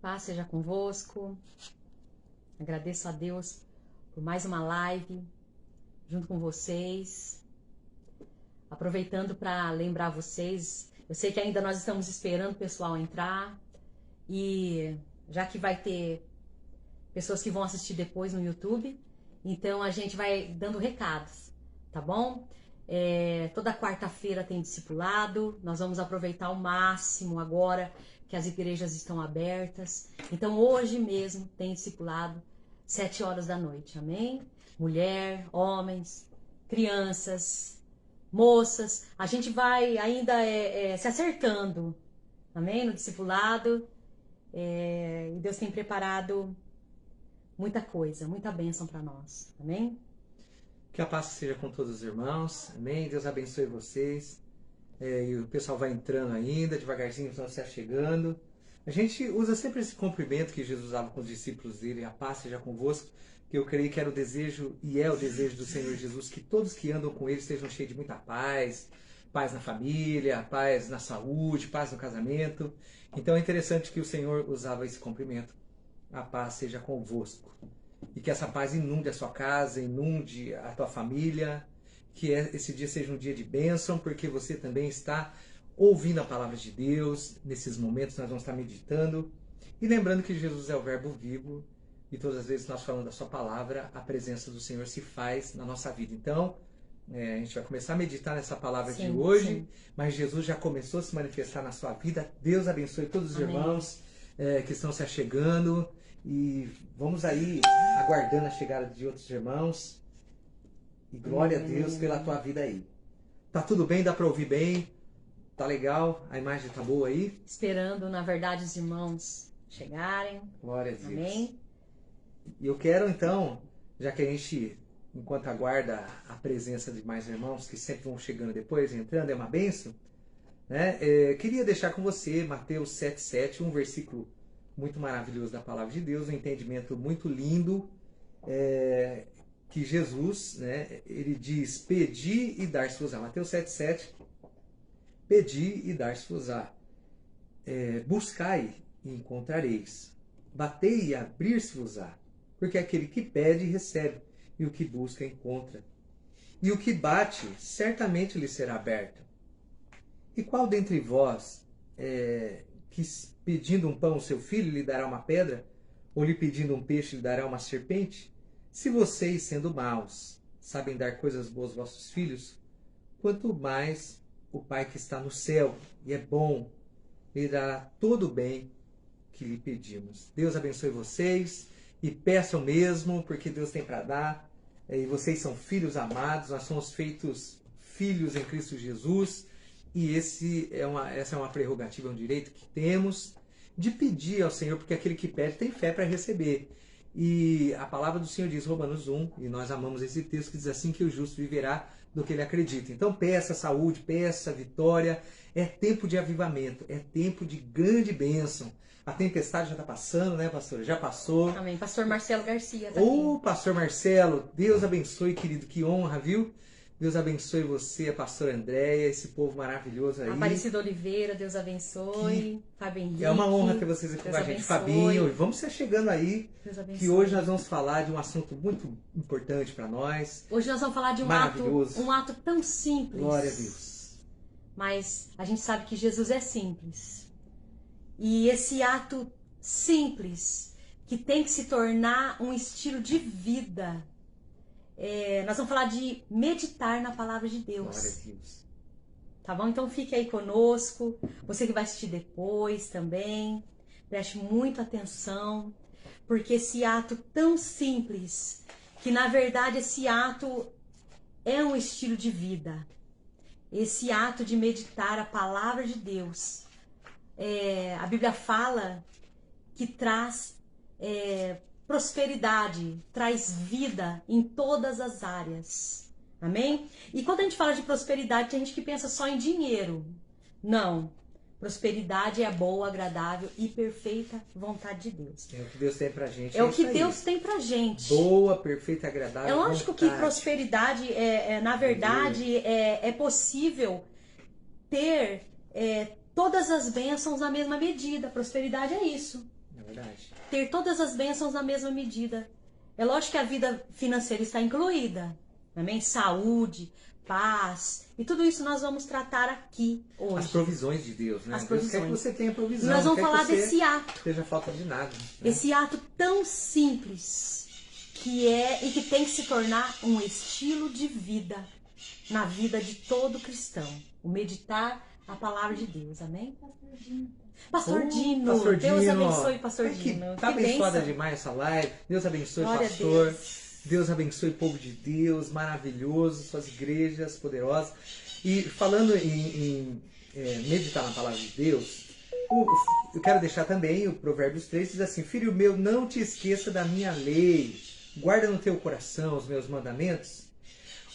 Paz seja convosco. Agradeço a Deus por mais uma live junto com vocês. Aproveitando para lembrar vocês, eu sei que ainda nós estamos esperando o pessoal entrar e já que vai ter pessoas que vão assistir depois no YouTube, então a gente vai dando recados, tá bom? Toda quarta-feira tem discipulado, nós vamos aproveitar ao máximo agora que as igrejas estão abertas. Então hoje mesmo tem discipulado 7 horas da noite, amém? Mulher, homens, crianças, moças, a gente vai ainda se acertando, amém? No discipulado, e Deus tem preparado muita coisa, muita bênção para nós, amém? Que a paz seja com todos os irmãos, amém? Deus abençoe vocês. E o pessoal vai entrando ainda, devagarzinho estão se chegando. A gente usa sempre esse cumprimento que Jesus usava com os discípulos dele, a paz seja convosco, que eu creio que era o desejo e é o desejo do Senhor Jesus, que todos que andam com ele estejam cheios de muita paz, paz na família, paz na saúde, paz no casamento. Então é interessante que o Senhor usava esse cumprimento, a paz seja convosco. E que essa paz inunde a sua casa, inunde a tua família, que esse dia seja um dia de bênção, porque você também está ouvindo a palavra de Deus. Nesses momentos nós vamos estar meditando e lembrando que Jesus é o verbo vivo e todas as vezes que nós falamos da sua palavra, a presença do Senhor se faz na nossa vida. Então, a gente vai começar a meditar nessa palavra de hoje, mas Jesus já começou a se manifestar na sua vida. Deus abençoe todos os irmãos que estão se achegando e vamos aí aguardando a chegada de outros irmãos. E glória a Deus pela tua vida aí. Tá tudo bem? Dá para ouvir bem? Tá legal? A imagem tá boa aí? Esperando, na verdade, os irmãos chegarem. Glória a Deus. Amém? E eu quero então, já que a gente, enquanto aguarda a presença de mais irmãos que sempre vão chegando depois, entrando, é uma bênção, né? Queria deixar com você Mateus 7,7, um versículo muito maravilhoso da palavra de Deus, um entendimento muito lindo, que Jesus, né, ele diz, pedi e dar-se-vos-á. Mateus 7,7, pedi e dar-se-vos-á. Buscai e encontrareis. Batei e abrir-se-vos-á. Porque aquele que pede, recebe. E o que busca, encontra. E o que bate, certamente lhe será aberto. E qual dentre vós, que pedindo um pão ao seu filho, lhe dará uma pedra? Ou lhe pedindo um peixe, lhe dará uma serpente? Se vocês, sendo maus, sabem dar coisas boas aos vossos filhos, quanto mais o Pai que está no céu e é bom, lhe dará todo o bem que lhe pedimos. Deus abençoe vocês e peçam mesmo, porque Deus tem para dar. E vocês são filhos amados, nós somos feitos filhos em Cristo Jesus. E essa é uma prerrogativa, um direito que temos de pedir ao Senhor, porque aquele que pede tem fé para receber. E a palavra do Senhor diz, Romanos 1, e nós amamos esse texto, que diz assim que o justo viverá do que ele acredita. Então peça saúde, peça vitória, é tempo de avivamento, é tempo de grande bênção. A tempestade já está passando, né, pastora? Já passou. Amém. Pastor Marcelo Garcia tá Ô, aqui. pastor Marcelo, Deus abençoe, querido, que honra, viu? Deus abençoe você, a pastora Andréia, esse povo maravilhoso aí. Aparecida Oliveira, Deus abençoe. Fábio Henrique. É uma honra ter vocês aqui com a gente. Fabinho, vamos ser chegando aí, que hoje nós vamos falar de um assunto muito importante para nós. Hoje nós vamos falar de um ato tão simples. Glória a Deus. Mas a gente sabe que Jesus é simples. E esse ato simples, que tem que se tornar um estilo de vida, nós vamos falar de meditar na palavra de Deus. Glória a Deus. Tá bom? Então fique aí conosco. Você que vai assistir depois também. Preste muita atenção. Porque esse ato tão simples, que na verdade esse ato é um estilo de vida. Esse ato de meditar a palavra de Deus. A Bíblia fala que traz prosperidade, traz vida em todas as áreas. Amém? E quando a gente fala de prosperidade, tem gente que pensa só em dinheiro. Não. Prosperidade é a boa, agradável e perfeita vontade de Deus. É o que Deus tem pra gente. É o que Deus tem pra gente. Boa, perfeita, agradável. É lógico que prosperidade, na verdade, é possível ter todas as bênçãos na mesma medida. Prosperidade é isso. verdade. Ter todas as bênçãos na mesma medida. É lógico que a vida financeira está incluída. Amém? Saúde, paz. E tudo isso nós vamos tratar aqui hoje. As provisões de Deus, né? As Deus quer que provisões. você tenha provisão. Nós vamos não quer falar que você desse ato. esteja falta de nada. Né? Esse ato tão simples que é e que tem que se tornar um estilo de vida na vida de todo cristão. O meditar a palavra de Deus. Amém? Pastor Dino. Pastor Deus Dino. abençoe, Pastor Dino. Tá Que abençoada bênção. demais essa live. Deus abençoe, Glória a pastor. Deus. Deus abençoe o povo de Deus, maravilhoso, suas igrejas poderosas. E falando em meditar na palavra de Deus, eu quero deixar também o Provérbios 3, diz assim: Filho meu, não te esqueça da minha lei, guarda no teu coração os meus mandamentos.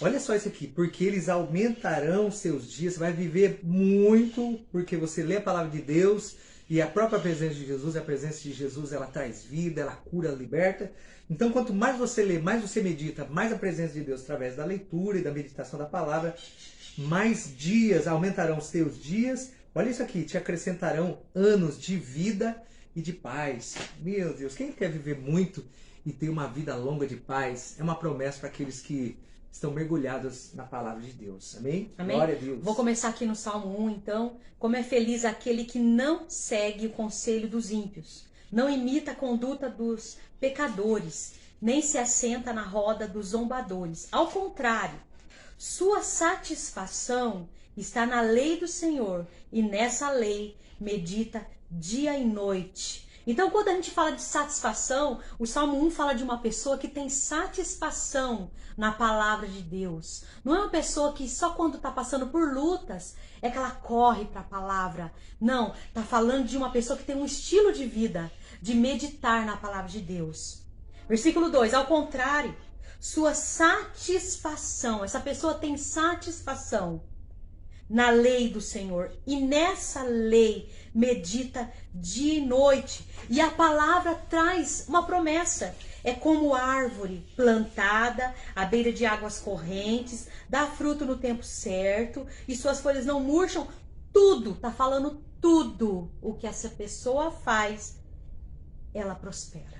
Olha só isso aqui, porque eles aumentarão seus dias, você vai viver muito, porque você lê a palavra de Deus e a própria presença de Jesus, a presença de Jesus, ela traz vida, ela cura, ela liberta. Então, quanto mais você lê, mais você medita, mais a presença de Deus através da leitura e da meditação da palavra, mais dias aumentarão os teus dias. Olha isso aqui, te acrescentarão anos de vida e de paz. Meu Deus, quem quer viver muito e ter uma vida longa de paz? É uma promessa para aqueles que estão mergulhados na palavra de Deus. Amém? Amém? Glória a Deus. Vou começar aqui no Salmo 1, então. Como é feliz aquele que não segue o conselho dos ímpios, não imita a conduta dos pecadores, nem se assenta na roda dos zombadores. Ao contrário, sua satisfação está na lei do Senhor, e nessa lei medita dia e noite. Então, quando a gente fala de satisfação, o Salmo 1 fala de uma pessoa que tem satisfação na palavra de Deus. Não é uma pessoa que só quando está passando por lutas é que ela corre para a palavra. Não, está falando de uma pessoa que tem um estilo de vida, de meditar na palavra de Deus. Versículo 2, ao contrário, sua satisfação, essa pessoa tem satisfação na lei do Senhor, e nessa lei medita dia e noite. E a palavra traz uma promessa. É como árvore plantada à beira de águas correntes, dá fruto no tempo certo, e suas folhas não murcham. Tudo, tá falando tudo o que essa pessoa faz, ela prospera.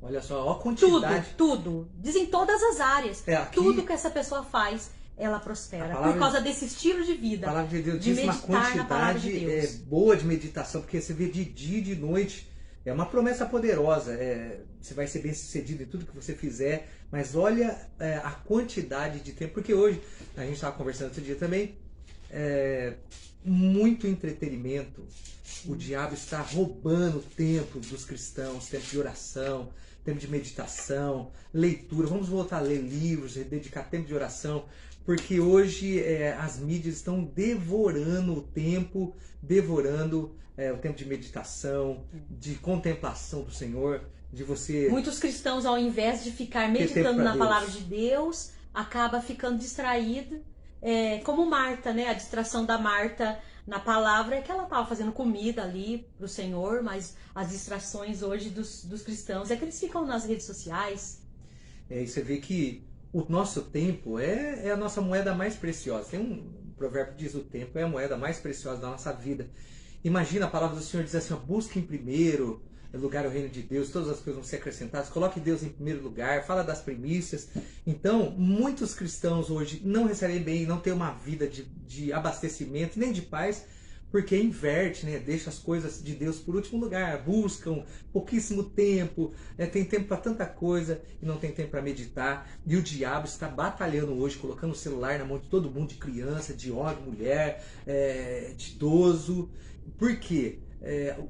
Olha só, olha a quantidade. Tudo. Diz em todas as áreas. Aqui, tudo que essa pessoa faz, ela prospera. Palavra, por causa desse estilo de vida. A palavra de Deus diz uma quantidade boa de meditação, porque você vê de dia e de noite. É uma promessa poderosa. Você vai ser bem sucedido em tudo que você fizer. Mas olha a quantidade de tempo. Porque hoje, a gente estava conversando outro dia também, muito entretenimento. O diabo está roubando tempo dos cristãos, tempo de oração, tempo de meditação, leitura. Vamos voltar a ler livros, dedicar tempo de oração, porque hoje as mídias estão devorando o tempo, devorando o tempo de meditação, de contemplação do Senhor, de você... Muitos cristãos, ao invés de ficar meditando na palavra de Deus, acaba ficando distraído, como Marta, né? A distração da Marta na palavra é que ela estava fazendo comida ali para o Senhor, mas as distrações hoje dos cristãos é que eles ficam nas redes sociais. E você vê que o nosso tempo é a nossa moeda mais preciosa. Tem um provérbio que diz: o tempo é a moeda mais preciosa da nossa vida. Imagina, a palavra do Senhor diz assim: busque em primeiro lugar o reino de Deus, todas as coisas vão ser acrescentadas, coloque Deus em primeiro lugar, fala das primícias. Então, muitos cristãos hoje não recebem bem, não têm uma vida de abastecimento, nem de paz, porque inverte, né? Deixa as coisas de Deus por último lugar, buscam pouquíssimo tempo, tem tempo para tanta coisa e não tem tempo para meditar. E o diabo está batalhando hoje, colocando o celular na mão de todo mundo, de criança, de homem, mulher, de idoso. Por quê?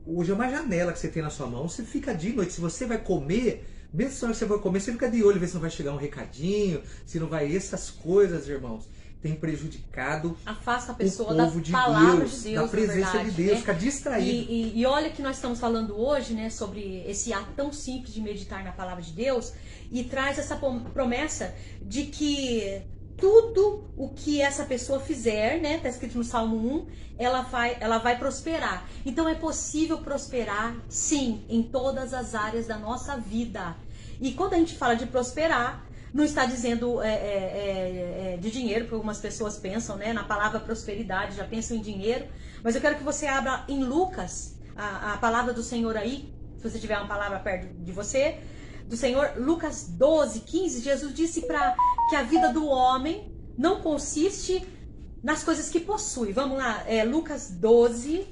Hoje é uma janela que você tem na sua mão, você fica de noite, se você vai comer, mesmo se você vai comer, você fica de olho, ver se não vai chegar um recadinho, se não vai essas coisas, irmãos. Tem prejudicado afasta a pessoa o povo da palavra de Deus, da presença de Deus, né? fica distraído. E olha que nós estamos falando hoje, né, sobre esse ato tão simples de meditar na palavra de Deus, e traz essa promessa de que tudo o que essa pessoa fizer, né, tá escrito no Salmo 1, ela vai prosperar. Então é possível prosperar, sim, em todas as áreas da nossa vida. E quando a gente fala de prosperar, não está dizendo de dinheiro, porque algumas pessoas pensam, né, na palavra prosperidade, já pensam em dinheiro. Mas eu quero que você abra em Lucas, a palavra do Senhor aí, se você tiver uma palavra perto de você, do Senhor. Lucas 12, 15, Jesus disse que a vida do homem não consiste nas coisas que possui. Vamos lá, Lucas 12,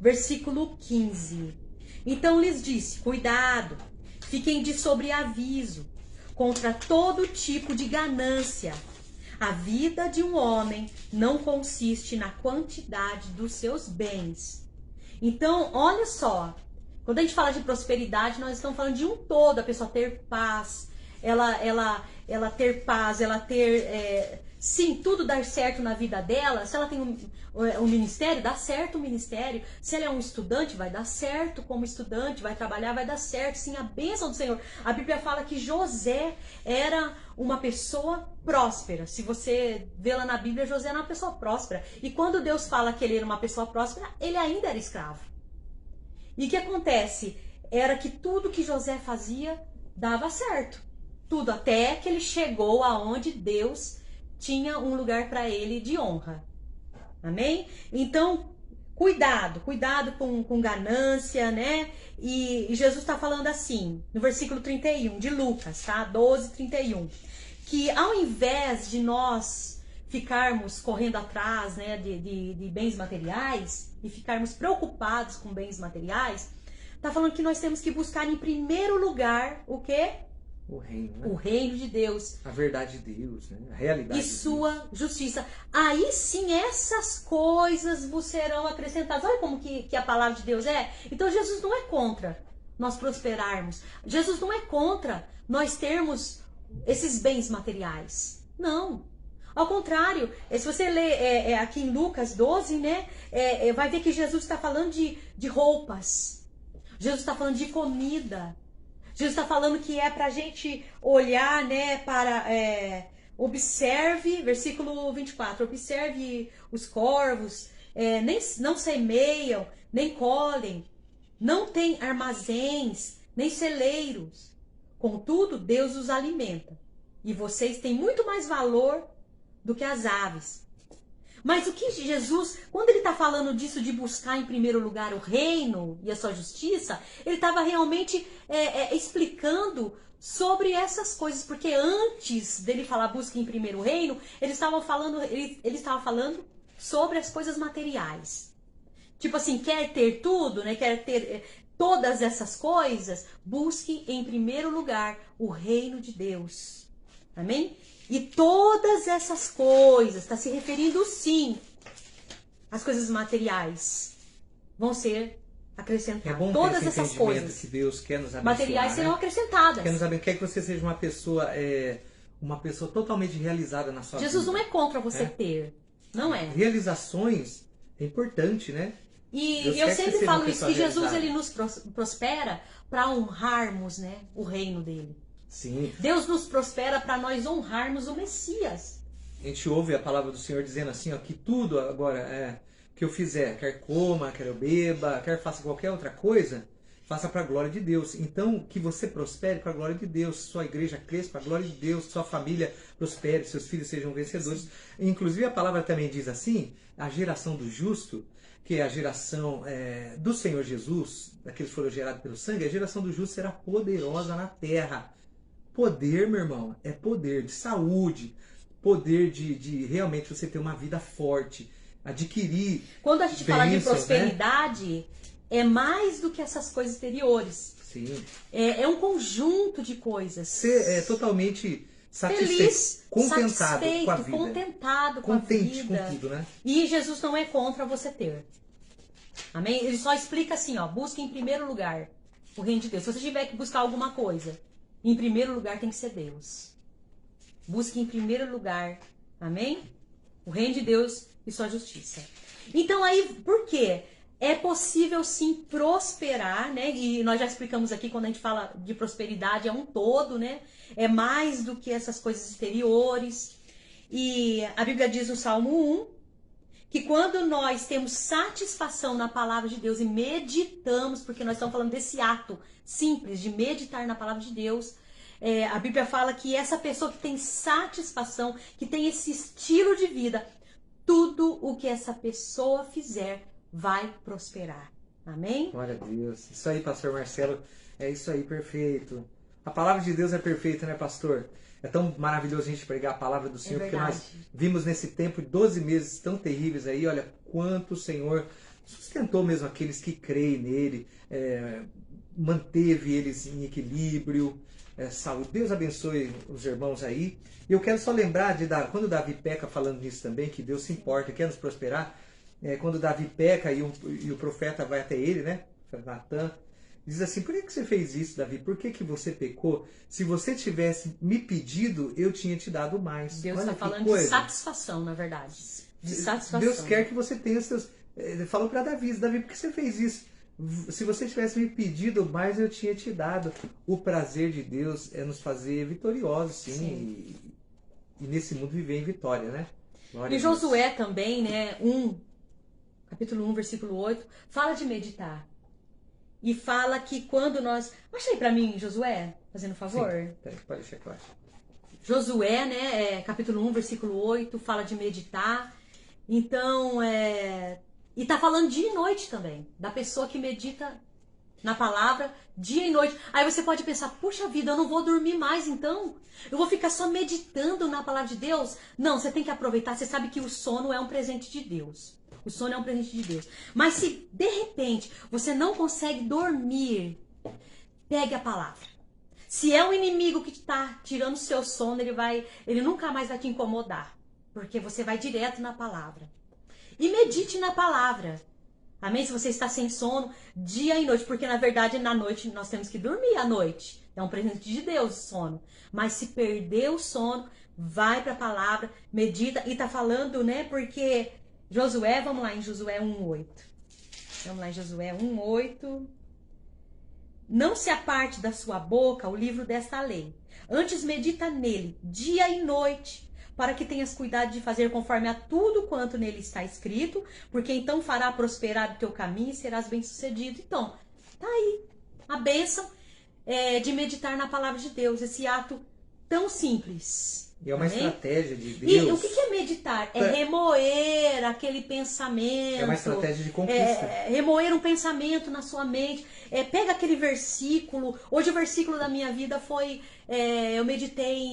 versículo 15. Então lhes disse, cuidado, fiquem de sobreaviso contra todo tipo de ganância. A vida de um homem não consiste na quantidade dos seus bens. Então, olha só, quando a gente fala de prosperidade, nós estamos falando de um todo, a pessoa ter paz, ela ter paz, ela ter, sim, tudo dar certo na vida dela. Se ela tem um ministério, dá certo o ministério. Se ela é um estudante, vai dar certo como estudante, vai trabalhar, vai dar certo, sim, a bênção do Senhor. A Bíblia fala que José era uma pessoa próspera. Se você vê lá na Bíblia, José era uma pessoa próspera. E quando Deus fala que ele era uma pessoa próspera, ele ainda era escravo. E o que acontece? Era que tudo que José fazia dava certo. Tudo, até que ele chegou aonde Deus tinha um lugar para ele de honra. Amém? Então, cuidado com ganância, né? E Jesus está falando assim, no versículo 31 de Lucas, tá? 12, 31. Que ao invés de nós ficarmos correndo atrás, né, de bens materiais e ficarmos preocupados com bens materiais, tá falando que nós temos que buscar em primeiro lugar o quê? O reino, né? O reino de Deus. A verdade de Deus, né? A realidade e de sua Deus. justiça. Aí sim, essas coisas vos serão acrescentadas. Olha como que a palavra de Deus é. Então Jesus não é contra nós prosperarmos. Jesus não é contra nós termos esses bens materiais. Não. Ao contrário, se você ler aqui em Lucas 12, né, vai ver que Jesus está falando de roupas. Jesus está falando de comida. Jesus está falando que é para a gente olhar, né, para... observe, versículo 24, observe os corvos, não semeiam, nem colhem, não têm armazéns, nem celeiros. Contudo, Deus os alimenta. E vocês têm muito mais valor do que as aves. Mas o que Jesus, quando ele está falando disso de buscar em primeiro lugar o reino e a sua justiça, ele estava realmente explicando sobre essas coisas, porque antes dele falar busca em primeiro o reino, ele estava falando sobre as coisas materiais. Tipo assim, quer ter tudo, né? Quer ter todas essas coisas, busque em primeiro lugar o reino de Deus. Amém? E todas essas coisas, está se referindo sim às coisas materiais, vão ser acrescentadas. É bom todas ter esse essas coisas que Deus quer nos abençoar, materiais serão acrescentadas. Quer que você seja uma pessoa totalmente realizada na sua vida. Jesus não é contra você ter, não é. Realizações é importante, né? E Deus eu quer que sempre você seja uma falo isso, pessoa que Jesus realizada. ele nos prospera para honrarmos, né, o reino dele. Sim. Deus nos prospera para nós honrarmos o Messias. A gente ouve a palavra do Senhor dizendo assim, ó, que tudo agora que eu fizer, quer coma, quer eu beba, quer faça qualquer outra coisa, faça para a glória de Deus. Então, que você prospere para a glória de Deus, sua igreja cresça para a glória de Deus, sua família prospere, seus filhos sejam vencedores. Inclusive a palavra também diz assim, a geração do justo, que é a geração do Senhor Jesus, daqueles que foram gerados pelo sangue, a geração do justo será poderosa na terra. Poder, meu irmão, é poder de saúde, poder de realmente você ter uma vida forte, adquirir. Quando a gente fala de bênçãos, prosperidade, é mais do que essas coisas exteriores. Sim. É um conjunto de coisas. Ser totalmente satisfeito, Feliz, contentado satisfeito, com a vida. Contentado com a Contente vida. com tudo, né? E Jesus não é contra você ter. Amém? Ele só explica assim, ó, busque em primeiro lugar o reino de Deus. Se você tiver que buscar alguma coisa, em primeiro lugar tem que ser Deus. Busque em primeiro lugar, amém? O reino de Deus e sua justiça. Então aí, por quê? É possível sim prosperar, né? E nós já explicamos aqui, quando a gente fala de prosperidade, é um todo, né? É mais do que essas coisas exteriores. E a Bíblia diz no Salmo 1, que quando nós temos satisfação na palavra de Deus e meditamos, porque nós estamos falando desse ato simples de meditar na palavra de Deus, a Bíblia fala que essa pessoa que tem satisfação, que tem esse estilo de vida, tudo o que essa pessoa fizer vai prosperar. Amém? Glória a Deus. Isso aí, pastor Marcelo. É isso aí, perfeito. A palavra de Deus é perfeita, né, pastor? É tão maravilhoso a gente pregar a palavra do Senhor, porque nós vimos nesse tempo 12 meses tão terríveis aí, olha quanto o Senhor sustentou mesmo aqueles que creem nele, manteve eles em equilíbrio, saúde. Deus abençoe os irmãos aí. E eu quero só lembrar quando Davi peca, falando nisso também, que Deus se importa, quer nos prosperar. Quando Davi peca e o profeta vai até ele, né? Natan, diz assim: por que você fez isso, Davi? Por que você pecou? Se você tivesse me pedido, eu tinha te dado mais. Deus está falando de satisfação, na verdade. De satisfação. Deus quer que você tenha seus... Ele falou para Davi: Davi, por que você fez isso? Se você tivesse me pedido mais, eu tinha te dado. O prazer de Deus é nos fazer vitoriosos, sim. E nesse mundo viver em vitória, né? Glória e Josué também, né? Capítulo 1, versículo 8, fala de meditar. E fala que quando nós... Acha aí pra mim, Josué, fazendo favor. Sim, pode deixar claro. Josué, né? Capítulo 1, versículo 8, fala de meditar. Então, e tá falando dia e noite também. Da pessoa que medita na palavra dia e noite. Aí você pode pensar: puxa vida, eu não vou dormir mais então? Eu vou ficar só meditando na palavra de Deus? Não, você tem que aproveitar. Você sabe que o sono é um presente de Deus. O sono é um presente de Deus. Mas se de repente você não consegue dormir, pegue a palavra. Se é um inimigo que está tirando o seu sono, ele nunca mais vai te incomodar. Porque você vai direto na palavra. E medite na palavra. Amém? Se você está sem sono, dia e noite. Porque na verdade na noite nós temos que dormir à noite. É um presente de Deus o sono. Mas se perder o sono, vai para a palavra, medita. E tá falando, né? Porque Josué, vamos lá em Josué 1:8. Vamos lá em Josué 1:8. Não se aparte da sua boca o livro desta lei. Antes medita nele, dia e noite, para que tenhas cuidado de fazer conforme a tudo quanto nele está escrito, porque então fará prosperar o teu caminho e serás bem-sucedido. Então, tá aí a bênção de meditar na palavra de Deus, esse ato tão simples. E é uma estratégia de Deus. E o que é meditar? É remoer aquele pensamento. É uma estratégia de conquista. Remoer um pensamento na sua mente. Pega aquele versículo. Hoje o versículo da minha vida foi... eu meditei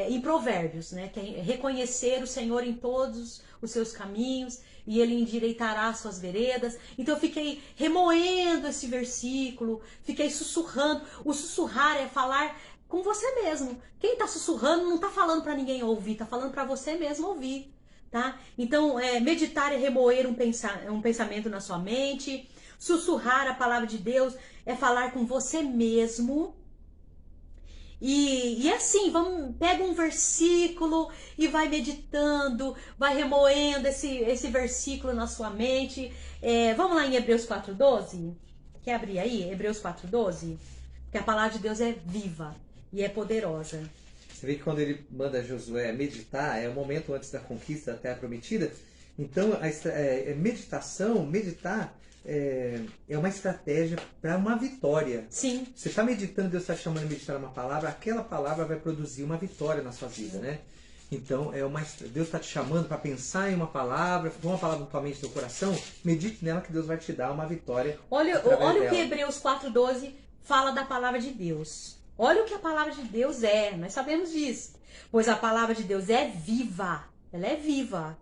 em Provérbios, né? Que é reconhecer o Senhor em todos os seus caminhos e Ele endireitará as suas veredas. Então eu fiquei remoendo esse versículo, fiquei sussurrando. O sussurrar é falar com você mesmo. Quem está sussurrando não está falando para ninguém ouvir, está falando para você mesmo ouvir, tá? Então, meditar é remoer um pensamento na sua mente. Sussurrar a palavra de Deus é falar com você mesmo. E assim, pega um versículo e vai meditando, vai remoendo esse versículo na sua mente. Vamos lá em Hebreus 4:12? Quer abrir aí? Hebreus 4:12? Porque a palavra de Deus é viva e é poderosa. Você vê que quando ele manda Josué meditar, é o momento antes da conquista da terra prometida. Então, meditar é uma estratégia para uma vitória. Sim. Você está meditando, Deus está chamando a meditar uma palavra, aquela palavra vai produzir uma vitória na sua vida, né? Então, Deus está te chamando para pensar em uma palavra, põe uma palavra na tua mente, no teu coração, medite nela que Deus vai te dar uma vitória. Olha o que Hebreus 4:12 fala da palavra de Deus. Olha o que a palavra de Deus é, nós sabemos disso. Pois a palavra de Deus é viva, ela é viva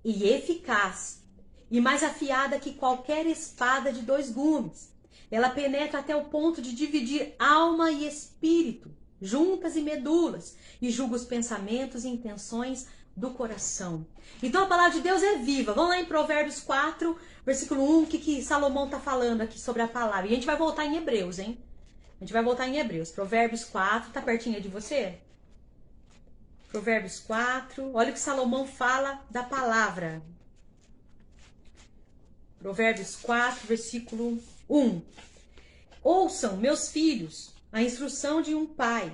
e eficaz, e mais afiada que qualquer espada de 2 gumes. Ela penetra até o ponto de dividir alma e espírito, juntas e medulas, e julga os pensamentos e intenções do coração. Então a palavra de Deus é viva. Vamos lá em Provérbios 4, versículo 1, o que Salomão está falando aqui sobre a palavra. E a gente vai voltar em Hebreus, hein? A gente vai voltar em Hebreus. Provérbios 4, tá pertinho de você? Provérbios 4, olha o que Salomão fala da palavra. Provérbios 4, versículo 1. Ouçam, meus filhos, a instrução de um pai.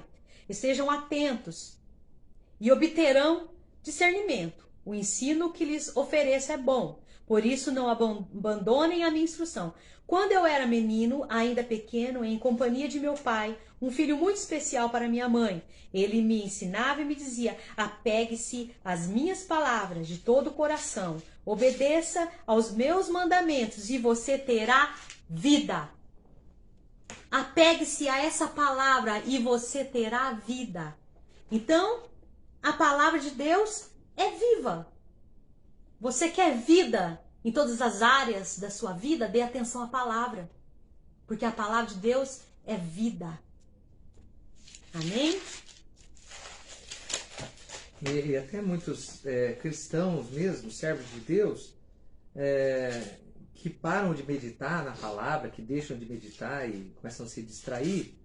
Estejam atentos e obterão discernimento. O ensino que lhes ofereço é bom. Por isso não abandonem a minha instrução. Quando eu era menino, ainda pequeno, em companhia de meu pai, um filho muito especial para minha mãe, ele me ensinava e me dizia: apegue-se às minhas palavras de todo o coração, Obedeça aos meus mandamentos e você terá vida. Apegue-se a essa palavra e você terá vida. Então, a palavra de Deus é viva. Você quer vida em todas as áreas da sua vida? Dê atenção à palavra. Porque a palavra de Deus é vida. Amém? E até muitos cristãos mesmo, servos de Deus, que param de meditar na palavra, que deixam de meditar e começam a se distrair,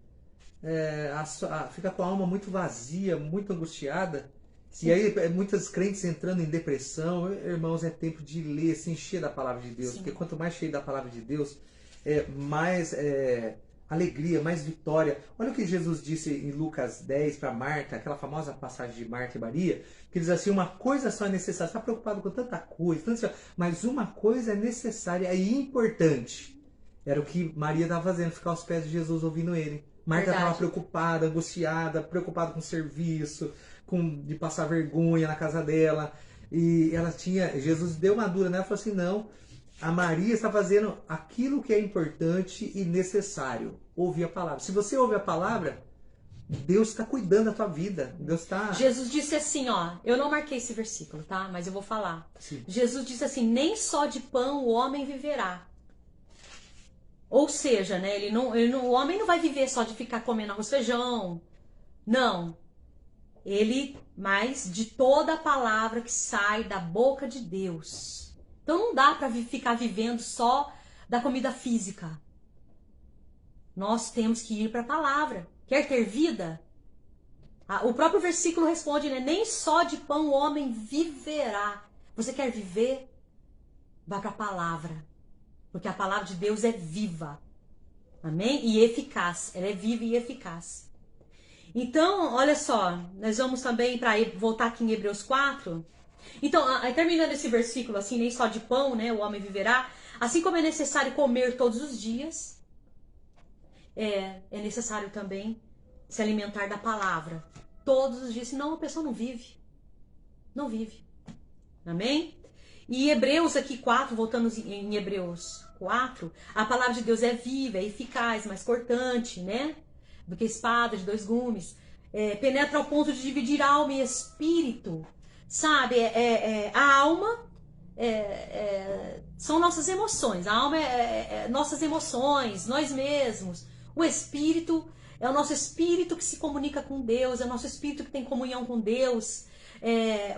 fica com a alma muito vazia, muito angustiada. Sim. E aí muitas crentes entrando em depressão. Irmãos, é tempo de ler, se encher da palavra de Deus. Sim. Porque quanto mais cheio da palavra de Deus, mais alegria, mais vitória. Olha o que Jesus disse em Lucas 10 para Marta, aquela famosa passagem de Marta e Maria, que diz assim: uma coisa só é necessária. Você está preocupado com tanta coisa, mas uma coisa é necessária e importante. Era o que Maria estava fazendo, ficar aos pés de Jesus ouvindo ele. Marta estava preocupada, angustiada, preocupada com o serviço, de passar vergonha na casa dela. E Jesus deu uma dura nela e falou assim: não, a Maria está fazendo aquilo que é importante e necessário. Ouvir a palavra. Se você ouve a palavra, Deus está cuidando da tua vida. Deus está... Jesus disse assim, ó, eu não marquei esse versículo, tá? Mas eu vou falar. Sim. Jesus disse assim: nem só de pão o homem viverá. Ou seja, né, o homem não vai viver só de ficar comendo arroz e feijão. Não. Mas de toda a palavra que sai da boca de Deus. Então não dá para ficar vivendo só da comida física. Nós temos que ir para a palavra. Quer ter vida? O próprio versículo responde, né? Nem só de pão o homem viverá. Você quer viver? Vá para a palavra. Porque a palavra de Deus é viva. Amém? E eficaz. Ela é viva e eficaz. Então, olha só. Nós vamos também voltar aqui em Hebreus 4. Então, terminando esse versículo assim, nem só de pão, né, o homem viverá. Assim como é necessário comer todos os dias, é necessário também se alimentar da palavra. Todos os dias, senão a pessoa não vive. Não vive. Amém? E Hebreus aqui 4, voltando em Hebreus 4, a palavra de Deus é viva, é eficaz, mais cortante, né? Do que espada de 2 gumes. Penetra ao ponto de dividir alma e espírito. Sabe? A alma são nossas emoções. A alma é nossas emoções, nós mesmos. O espírito é o nosso espírito que se comunica com Deus, é o nosso espírito que tem comunhão com Deus.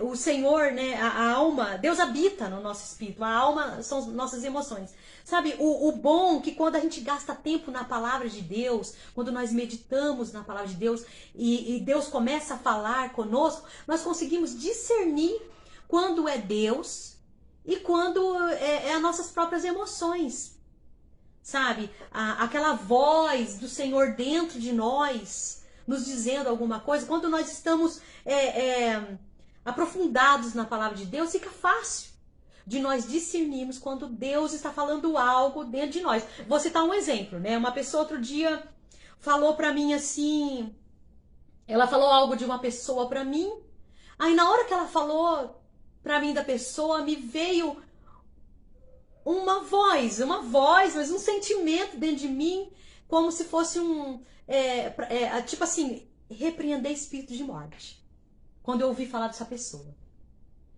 O Senhor, né, a alma, Deus habita no nosso espírito. A alma são nossas emoções. Sabe, o bom que quando a gente gasta tempo na palavra de Deus, quando nós meditamos na palavra de Deus e Deus começa a falar conosco, nós conseguimos discernir quando é Deus e quando é as nossas próprias emoções. Sabe, aquela voz do Senhor dentro de nós, nos dizendo alguma coisa, quando nós estamos aprofundados na palavra de Deus, fica fácil de nós discernirmos quando Deus está falando algo dentro de nós. Vou citar um exemplo, né? Uma pessoa outro dia falou pra mim assim, ela falou algo de uma pessoa pra mim, aí na hora que ela falou pra mim da pessoa, me veio uma voz, mas um sentimento dentro de mim, como se fosse tipo assim, repreender espírito de morte. Quando eu ouvi falar dessa pessoa.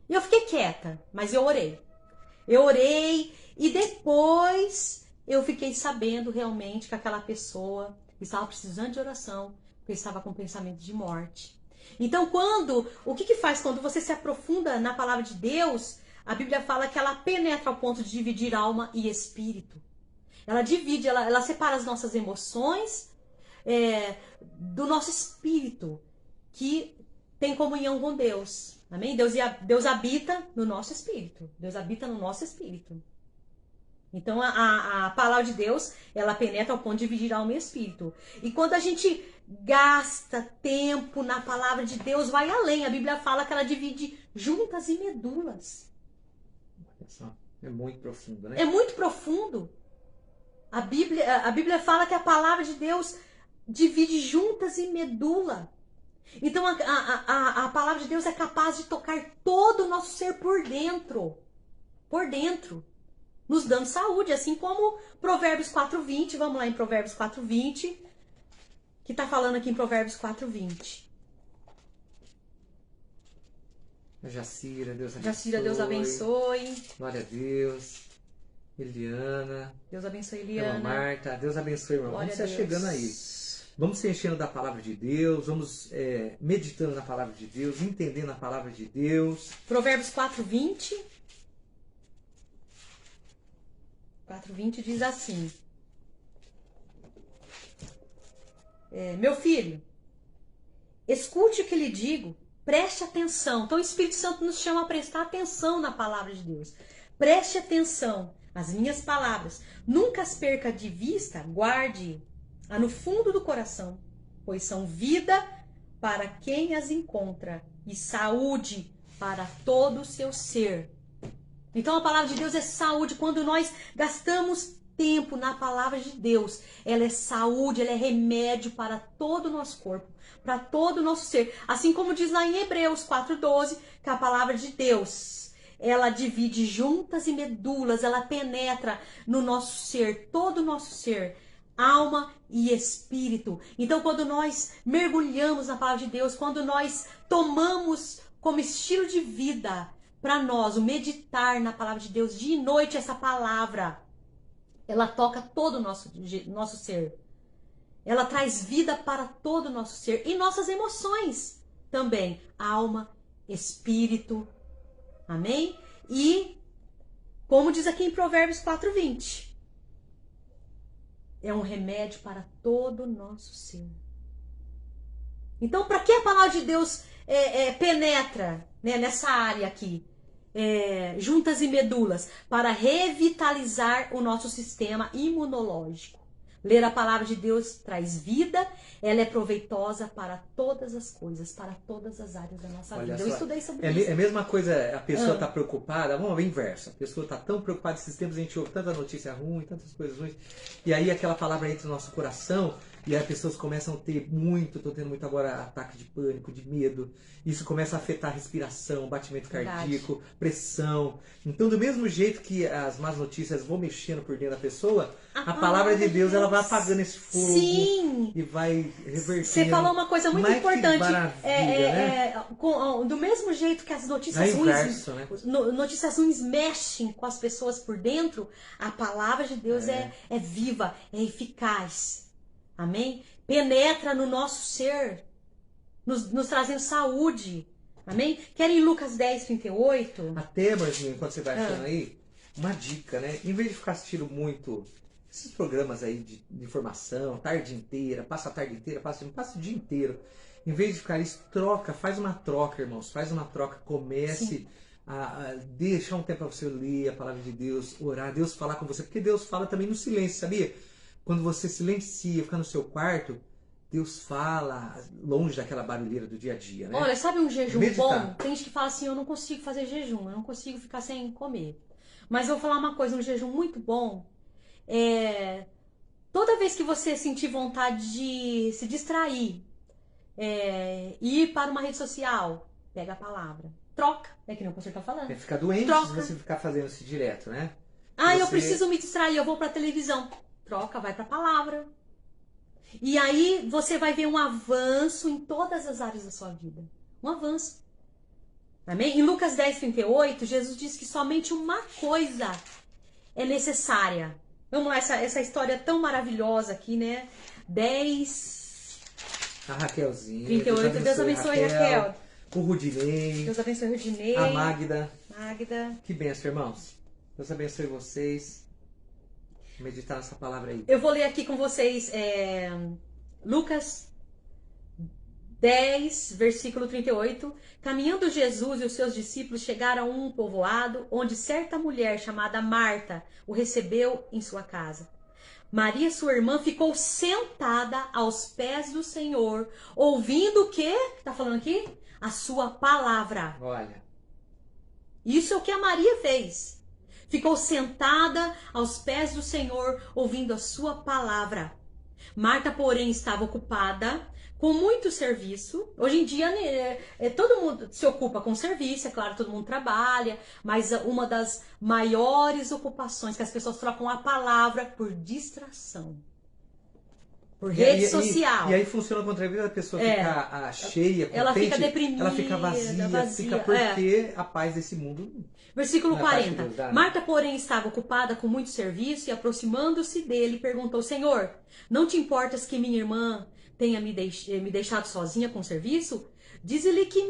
E eu fiquei quieta, mas eu orei. Eu orei e depois eu fiquei sabendo realmente que aquela pessoa estava precisando de oração, porque estava com pensamento de morte. Então, o que faz quando você se aprofunda na palavra de Deus? A Bíblia fala que ela penetra ao ponto de dividir alma e espírito. Ela divide, ela separa as nossas emoções do nosso espírito, que tem comunhão com Deus. Amém? Deus habita no nosso espírito. Deus habita no nosso espírito. Então, a palavra de Deus, ela penetra ao ponto de dividir alma e espírito. E quando a gente gasta tempo na palavra de Deus, vai além. A Bíblia fala que ela divide juntas e medulas. É muito profundo, né? É muito profundo. A Bíblia fala que a palavra de Deus divide juntas e medula. Então a palavra de Deus é capaz de tocar todo o nosso ser por dentro. por dentro, nos dando saúde, assim como Provérbios 4:20, vamos lá em Provérbios 4:20, que está falando aqui em Provérbios 4:20. Jacira, Deus abençoe. Jacira, Deus abençoe. Glória a Deus. Eliana. Deus abençoe, Irmã Eliana. Marta. Deus abençoe, irmão. Glória Vamos a estar Deus. chegando aí. Vamos se enchendo da palavra de Deus. Vamos meditando na palavra de Deus. Entendendo a palavra de Deus. Provérbios 4:20. 4:20 diz assim: meu filho, escute o que lhe digo, preste atenção. Então o Espírito Santo nos chama a prestar atenção na palavra de Deus. Preste atenção às minhas palavras. Nunca as perca de vista, guarde-a no fundo do coração, pois são vida para quem as encontra e saúde para todo o seu ser. Então a palavra de Deus é saúde. Quando nós gastamos tempo na palavra de Deus, ela é saúde, ela é remédio para todo o nosso corpo, para todo o nosso ser. Assim como diz lá em Hebreus 4:12, que a palavra de Deus, ela divide juntas e medulas, ela penetra no nosso ser, todo o nosso ser, alma e espírito. Então quando nós mergulhamos na palavra de Deus, quando nós tomamos como estilo de vida para nós o meditar na palavra de Deus dia e noite, essa palavra, ela toca todo o nosso ser. Ela traz vida para todo o nosso ser. E nossas emoções também. Alma, espírito. Amém? E, como diz aqui em Provérbios 4:20, é um remédio para todo o nosso ser. Então, para que a palavra de Deus penetra, né, nessa área aqui? Juntas e medulas, para revitalizar o nosso sistema imunológico. Ler a palavra de Deus traz vida, ela é proveitosa para todas as coisas, para todas as áreas da nossa vida. Eu estudei sobre isso. É a mesma coisa, a pessoa está preocupada, vamos ao inverso, a pessoa está tão preocupada, esses tempos a gente ouve tanta notícia ruim, tantas coisas ruins, e aí aquela palavra entra no nosso coração, e as pessoas começam a ter estou tendo muito agora ataque de pânico, de medo. Isso começa a afetar a respiração, batimento cardíaco, pressão. Então, do mesmo jeito que as más notícias vão mexendo por dentro da pessoa, a palavra de Deus, ela vai apagando esse fogo. Sim. E vai revertendo. Você falou uma coisa muito importante. Né? Do mesmo jeito que as notícias ruins, inverso, né? Notícias ruins mexem com as pessoas por dentro, a palavra de Deus é viva, é eficaz. Amém? Penetra no nosso ser, nos trazendo saúde. Amém? Querem em Lucas 10:38? Até, Marcinho, enquanto você vai achando aí, uma dica, né? Em vez de ficar assistindo muito esses programas aí de informação, tarde inteira, passa a tarde inteira, passa o dia inteiro. Em vez de ficar isso, faz uma troca, irmãos. Faz uma troca, comece a deixar um tempo para você ler a palavra de Deus, orar, Deus falar com você. Porque Deus fala também no silêncio, sabia? Quando você silencia, fica no seu quarto, Deus fala longe daquela barulheira do dia a dia, né? Olha, sabe um jejum Meditar. bom? Tem gente que fala assim, eu não consigo fazer jejum, eu não consigo ficar sem comer. Mas eu vou falar uma coisa, um jejum muito bom toda vez que você sentir vontade de se distrair, ir para uma rede social, pega a palavra, troca, é que nem o pastor está falando. Ficar doente Troca. se você ficar fazendo isso direto, né? Eu preciso me distrair, eu vou para a televisão. Troca, vai para a palavra. E aí você vai ver um avanço em todas as áreas da sua vida. Um avanço. Amém? Em Lucas 10:38, Jesus diz que somente uma coisa é necessária. Vamos lá, essa história tão maravilhosa aqui, né? 10... A Raquelzinha. 38, Deus abençoe Raquel. O Rudinei. Deus abençoe o Rudinei. A Magda. Magda. Que bênção, irmãos. Deus abençoe vocês. Meditar nessa palavra aí. Eu vou ler aqui com vocês Lucas 10, versículo 38. Caminhando Jesus e os seus discípulos chegaram a um povoado onde certa mulher chamada Marta o recebeu em sua casa. Maria, sua irmã, ficou sentada aos pés do Senhor, ouvindo o quê? Está falando aqui? A sua palavra. Olha. Isso é o que a Maria fez. Ficou sentada aos pés do Senhor, ouvindo a sua palavra. Marta, porém, estava ocupada com muito serviço. Hoje em dia, né, todo mundo se ocupa com serviço, é claro, todo mundo trabalha, mas uma das maiores ocupações que as pessoas trocam a palavra por distração. Por rede social. E aí funciona contra a vida da pessoa ficar cheia, contente, ela fica deprimida, ela fica vazia. Fica porque a paz desse mundo. Versículo não é 40. Deus, né? Marta, porém, estava ocupada com muito serviço e, aproximando-se dele, perguntou: Senhor, não te importas que minha irmã tenha me deixado sozinha com o serviço? Diz-lhe que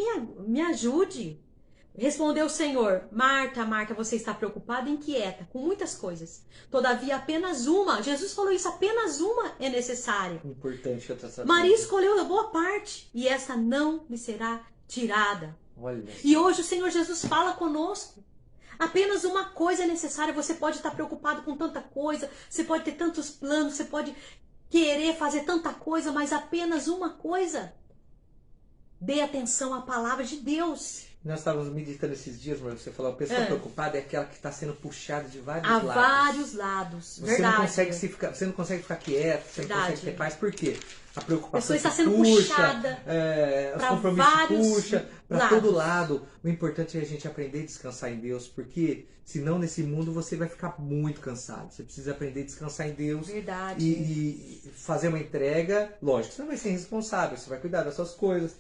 me ajude. Respondeu o Senhor: Marta, Marta, você está preocupada e inquieta com muitas coisas. Todavia, apenas uma, Jesus falou isso, apenas uma é necessária. Importante outra situação. Maria escolheu a boa parte e essa não lhe será tirada. Olha. E hoje o Senhor Jesus fala conosco. Apenas uma coisa é necessária. Você pode estar preocupado com tanta coisa, você pode ter tantos planos, você pode querer fazer tanta coisa, mas apenas uma coisa. Dê atenção à palavra de Deus. Nós estávamos meditando esses dias, mas você falou, a pessoa preocupada é aquela que está sendo puxada de vários lados. Vários lados. Você Verdade. você não consegue ficar quieto, você não consegue ter paz. Por quê? A preocupação a pessoa está sendo puxada os compromissos puxa para todo lado. O importante é a gente aprender a descansar em Deus, porque senão nesse mundo você vai ficar muito cansado. Você precisa aprender a descansar em Deus. Verdade. E fazer uma entrega. Lógico, você não vai ser irresponsável, você vai cuidar das suas coisas,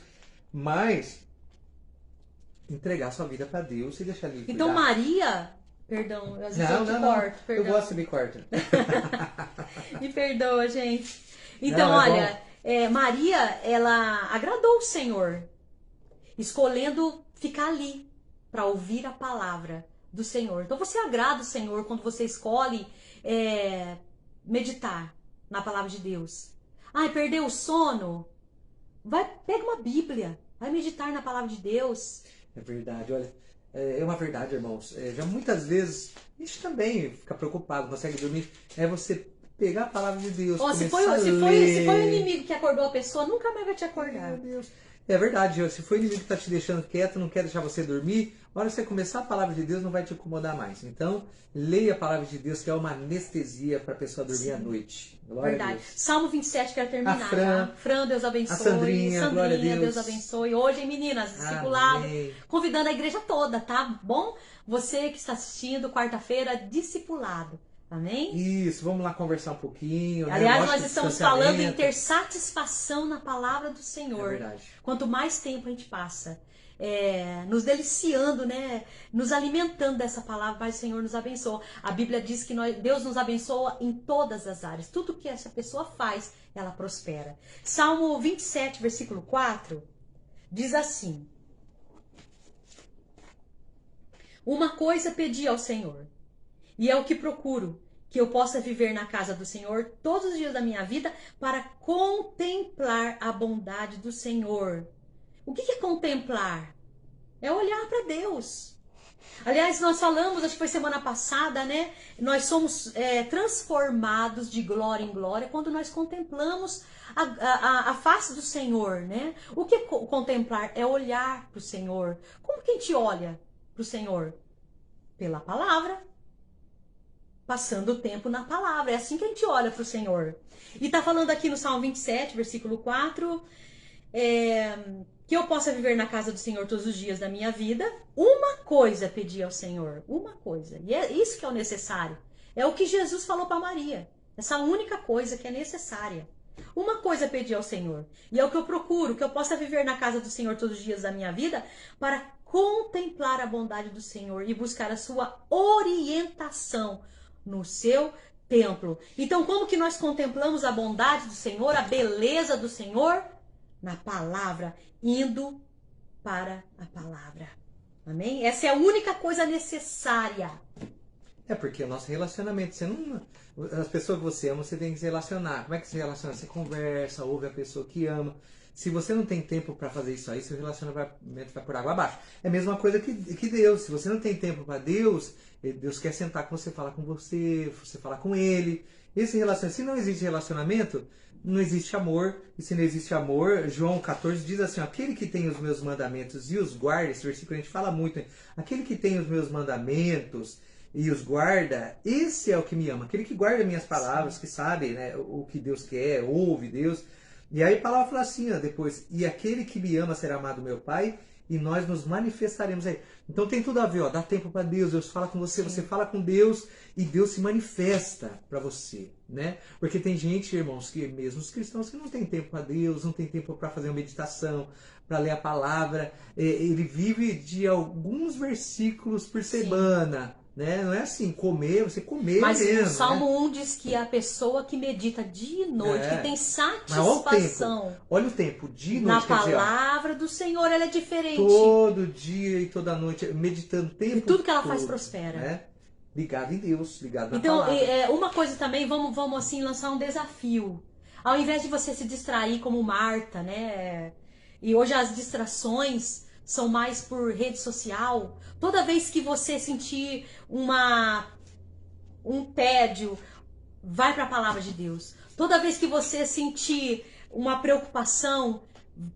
mas entregar sua vida para Deus e deixar Ele cuidar. Então Maria, perdão, às vezes eu te corto. Perdão. Eu gosto de me corta. Me perdoa, gente. Então, olha, Maria, ela agradou o Senhor, escolhendo ficar ali para ouvir a palavra do Senhor. Então você agrada o Senhor quando você escolhe meditar na palavra de Deus. Ai, perdeu o sono? Pega uma Bíblia, vai meditar na palavra de Deus. É verdade, olha, é uma verdade, irmãos. Já muitas vezes, a gente também fica preocupado, não consegue dormir. É você pegar a palavra de Deus, se foi o inimigo que acordou a pessoa, nunca mais vai te acordar. Meu Deus. É verdade, se foi o inimigo que está te deixando quieto, não quer deixar você dormir, a hora que você começar a palavra de Deus não vai te incomodar mais. Então, leia a palavra de Deus, que é uma anestesia para a pessoa dormir à noite. Glória verdade. A Deus. Salmo 27, quero terminar. A Fran, Deus abençoe. A Sandrinha, glória a Deus. Deus abençoe. Hoje, meninas, discipulado. Convidando a igreja toda, tá bom? Você que está assistindo, quarta-feira, discipulado. Amém? Isso, vamos lá conversar um pouquinho. Aliás, nós estamos falando em ter satisfação na palavra do Senhor. É verdade. Quanto mais tempo a gente passa nos deliciando, né? Nos alimentando dessa palavra, mais o Senhor nos abençoa. A Bíblia diz que Deus nos abençoa em todas as áreas. Tudo que essa pessoa faz, ela prospera. Salmo 27, versículo 4, diz assim: Uma coisa pedi ao Senhor, e é o que procuro, que eu possa viver na casa do Senhor todos os dias da minha vida para contemplar a bondade do Senhor. O que é contemplar? É olhar para Deus. Aliás, nós falamos, acho que foi semana passada, né? Nós somos transformados de glória em glória quando nós contemplamos a face do Senhor, né? O que é contemplar? É olhar para o Senhor. Como que a gente olha para o Senhor? Pela palavra. Passando o tempo na palavra. É assim que a gente olha para o Senhor. E está falando aqui no Salmo 27, versículo 4, que eu possa viver na casa do Senhor todos os dias da minha vida. Uma coisa pedi ao Senhor. Uma coisa. E é isso que é o necessário. É o que Jesus falou para Maria. Essa única coisa que é necessária. Uma coisa pedi ao Senhor. E é o que eu procuro. Que eu possa viver na casa do Senhor todos os dias da minha vida para contemplar a bondade do Senhor e buscar a sua orientação no seu templo. Então, como que nós contemplamos a bondade do Senhor, a beleza do Senhor? Na palavra, indo para a palavra. Amém? Essa é a única coisa necessária. É porque o nosso relacionamento, as pessoas que você ama, você tem que se relacionar. Como é que se relaciona? Você conversa, ouve a pessoa que ama. Se você não tem tempo para fazer isso aí, seu relacionamento vai por água abaixo. É a mesma coisa que Deus. Se você não tem tempo para Deus, Deus quer sentar com você, falar com você falar com Ele. Esse relacionamento, se não existe relacionamento, não existe amor. E se não existe amor, João 14 diz assim: aquele que tem os meus mandamentos e os guarda, esse versículo a gente fala muito, hein? Aquele que tem os meus mandamentos e os guarda, esse é o que me ama. Aquele que guarda minhas palavras, que sabe, né, o que Deus quer, ouve Deus. E aí a palavra fala assim, ó, depois, e aquele que me ama será amado meu Pai, e nós nos manifestaremos aí. Então tem tudo a ver, ó, dá tempo para Deus, Deus fala com você, você fala com Deus, e Deus se manifesta para você, né? Porque tem gente, irmãos, que mesmo os cristãos que não tem tempo para Deus, não tem tempo para fazer uma meditação, para ler a palavra, ele vive de alguns versículos por semana, né? Não é assim, comer, você comer Mas mesmo. o Salmo né? 1 diz que a pessoa que medita dia e noite, que tem Mas olha o satisfação tempo, olha o tempo, dia e na noite, quer dizer, ó, palavra do Senhor, ela é diferente. todo dia e toda noite, meditando o tempo E tudo que ela faz todo, prospera. né? Ligado em Deus, ligado na Então, palavra. uma coisa também, vamos assim lançar um desafio. Ao invés de você se distrair como Marta, né? E hoje as distrações são mais por rede social. Toda vez que você sentir um tédio, vai para a palavra de Deus. Toda vez que você sentir uma preocupação,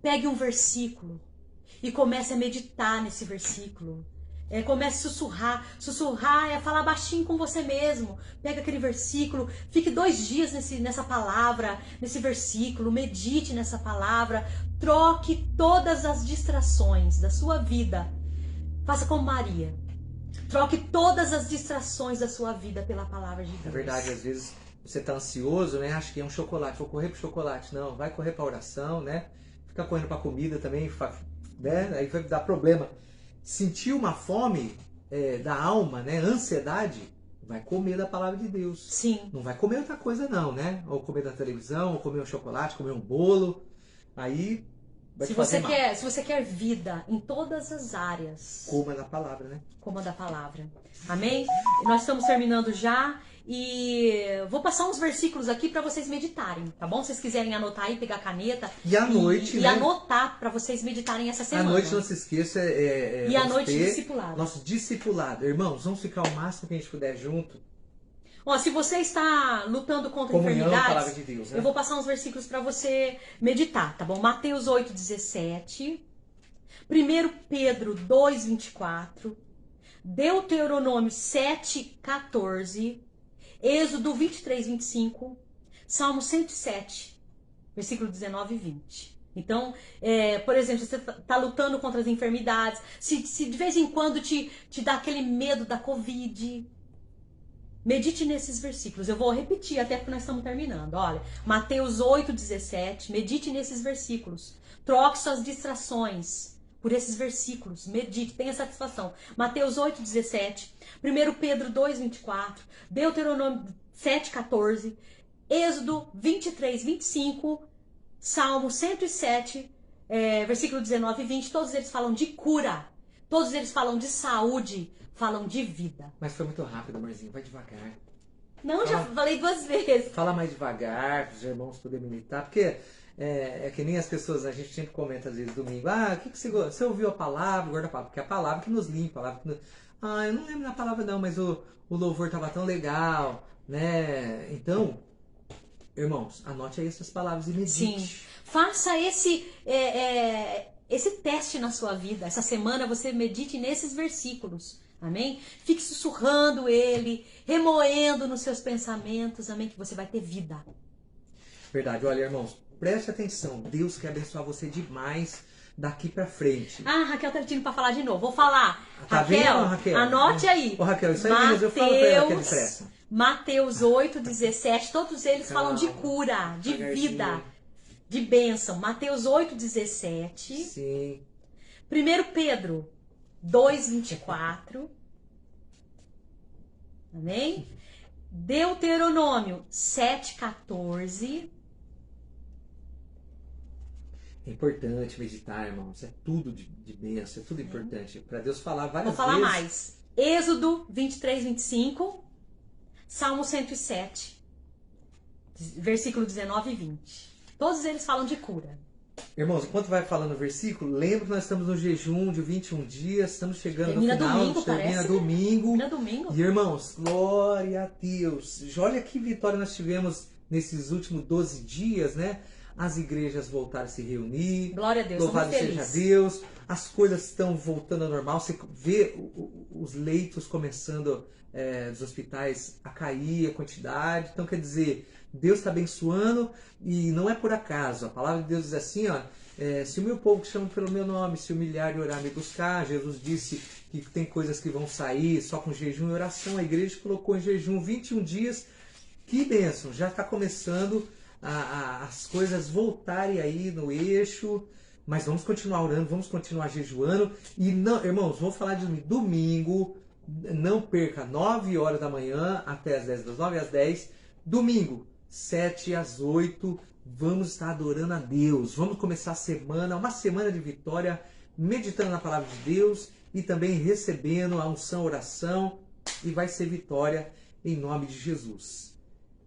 pegue um versículo e comece a meditar nesse versículo. Comece a sussurrar. Sussurrar é falar baixinho com você mesmo. Pega aquele versículo, fique 2 dias nessa palavra, nesse versículo, medite nessa palavra, troque todas as distrações da sua vida. Faça como Maria. Troque todas as distrações da sua vida pela palavra de Deus. É verdade, às vezes você está ansioso, né? Acha que é um chocolate, vou correr pro chocolate. Não, vai correr para oração, né? Fica correndo para comida também, né? Aí vai dar problema. Sentir uma fome da alma, né? Ansiedade, vai comer da palavra de Deus. Sim. Não vai comer outra coisa não, né? Ou comer da televisão, ou comer um chocolate, comer um bolo. Aí vai te fazer mal. Se você quer vida em todas as áreas, Coma da palavra, né? coma da palavra. Amém? Nós estamos terminando já e vou passar uns versículos aqui para vocês meditarem, tá bom? Se vocês quiserem anotar aí, pegar caneta E à noite, e né? anotar para vocês meditarem essa semana. À noite, não se esqueça, E à vamos noite, ter discipulado. nosso discipulado. Irmãos, vamos ficar o máximo que a gente puder junto. Ó, se você está lutando contra Comunhão, enfermidades, palavra de Deus, né? eu vou passar uns versículos para você meditar, tá bom? Mateus 8:17, 1 Pedro 2:24, Deuteronômio 7:14, Êxodo 23:25, Salmo 107, versículo 19 e 20. Então, por exemplo, você está lutando contra as enfermidades, se de vez em quando te dá aquele medo da Covid, medite nesses versículos. Eu vou repetir até porque nós estamos terminando. Olha, Mateus 8:17, medite nesses versículos. Troque suas distrações por esses versículos. Medite, tenha satisfação. Mateus 8:17, 1 Pedro 2:24, Deuteronômio 7:14, Êxodo 23:25, Salmo 107, versículo 19 e 20. Todos eles falam de cura. Todos eles falam de saúde, falam de vida. Mas foi muito rápido, amorzinho. Vai devagar. Não, já falei 2 vezes. Fala mais devagar, para os irmãos poderem militar. Porque é que nem as pessoas, a gente sempre comenta às vezes domingo. Ah, o que você gosta? Você ouviu a palavra? Guarda a palavra. Porque é a palavra que nos limpa. A palavra que nos... Ah, eu não lembro da palavra não, mas o louvor estava tão legal, né? Então, irmãos, anote aí essas palavras e medite. Sim. Faça esse teste na sua vida. Essa semana você medite nesses versículos. Amém? Fique sussurrando ele, remoendo nos seus pensamentos. Amém? Que você vai ter vida. Verdade. Olha, irmãos, preste atenção. Deus quer abençoar você demais daqui pra frente. Ah, Raquel tá pedindo pra falar de novo. Vou falar. Tá Raquel, vendo, Raquel? anote aí. Ô, Raquel, isso aí mesmo, eu falo pra ela que é depressa. Mateus 8:17, todos eles falam de cura, de vida, de bênção. Mateus 8:17. Sim. 1 Pedro 2:24. Amém? Deuteronômio 7:14. É importante meditar, irmãos. É tudo de bênção, é tudo importante. Para Deus falar várias Vou falar vezes. mais. Êxodo 23:25. Salmo 107. Versículo 19 e 20. Todos eles falam de cura. Irmãos, enquanto vai falando o versículo, lembra que nós estamos no jejum de 21 dias, estamos chegando Termina no final, domingo, termina parece, domingo. Termina domingo. E irmãos, glória a Deus. Olha que vitória nós tivemos nesses últimos 12 dias, né? as igrejas voltaram a se reunir. Glória a Deus, Louvado estou seja feliz. Deus. As coisas estão voltando ao normal. Você vê os leitos começando dos hospitais a cair, a quantidade. Então, quer dizer, Deus está abençoando e não é por acaso. A palavra de Deus diz assim, ó, se o meu povo que chama pelo meu nome se humilhar e orar me buscar, Jesus disse que tem coisas que vão sair só com jejum e oração. A igreja colocou em jejum 21 dias. Que bênção! Já está começando as coisas voltarem aí no eixo, mas vamos continuar orando, vamos continuar jejuando. E não, irmãos, vou falar de domingo, não perca, 9 horas da manhã até as 10, das 9 às 10, domingo, 7 às 8, vamos estar adorando a Deus. Vamos começar a semana, uma semana de vitória, meditando na palavra de Deus e também recebendo a unção, a oração, e vai ser vitória em nome de Jesus.